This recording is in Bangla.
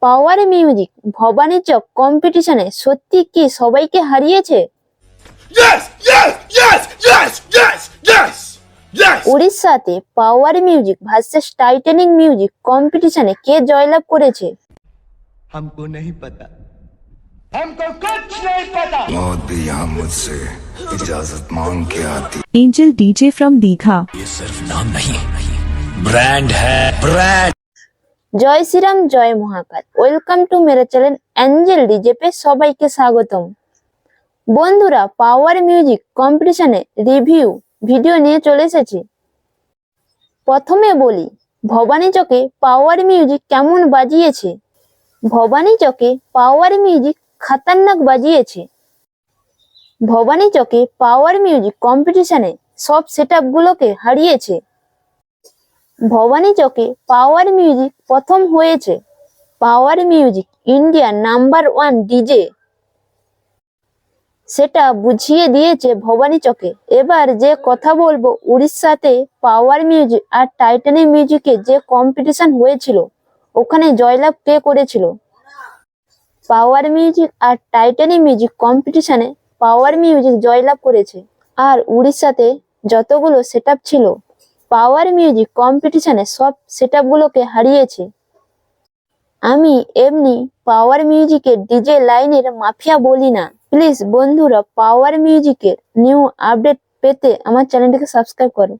পাওয়ার মিউজিক ভবানী চক কম্পিটিশনে সত্যি কি সবাইকে হারিয়েছে? Yes! Yes! Yes! Yes! Yes! Yes! Yes! উড়িষ্যাতে power music versus Titanic music কম্পিটিশনে কে জয়লাভ করেছে? हमको नहीं पता। मौत भी यहाँ मुझसे इजाजत मांग के आती। Angel DJ from Digha. ये सिर्फ नाम नहीं, ब्रांड है, ब्रांड। জয় শ্রীরাম, জয় মহাকাল। ওয়েলকাম টু মেরা চ্যানেল অ্যাঞ্জেল ডিজেপে সবাইকে স্বাগতম। বন্ধুরা, পাওয়ার মিউজিক কম্পিটিশনে রিভিউ ভিডিও নিয়ে চলে এসেছি। প্রথমে বলি, ভবানী চকে পাওয়ার মিউজিক কেমন বাজিয়েছে। ভবানী চকে পাওয়ার মিউজিক খতরনাক বাজিয়েছে। ভবানী চকে পাওয়ার মিউজিক কম্পিটিশনে সব সেটআপ গুলোকে হারিয়েছে। ভবানী চকে পাওয়ার মিউজিক প্রথম হয়েছে। পাওয়ার মিউজিক ইন্ডিয়ার নাম্বার 1 ডিজে, সেটা বুঝিয়ে দিয়েছে ভবানী চকে। এবার যে কথা বলবো, উড়িষ্যাতে পাওয়ার মিউজিক আর টাইটানিক মিউজিকে যে কম্পিটিশন হয়েছিল, ওখানে জয়লাভ কে করেছিল? পাওয়ার মিউজিক আর টাইটানিক মিউজিক কম্পিটিশনে পাওয়ার মিউজিক জয়লাভ করেছে। আর উড়িষ্যাতে যতগুলো সেটআপ ছিল, পাওয়ার মিউজিক কম্পিটিশনে সব সেটআপ গুলোকে হারিয়েছে। আমি এমনি পাওয়ার মিউজিকের ডিজে লাইনের মাফিয়া বলি না। প্লিজ বন্ধুরা, পাওয়ার মিউজিকের নিউ আপডেট পেতে আমার চ্যানেলটিকে সাবস্ক্রাইব করো।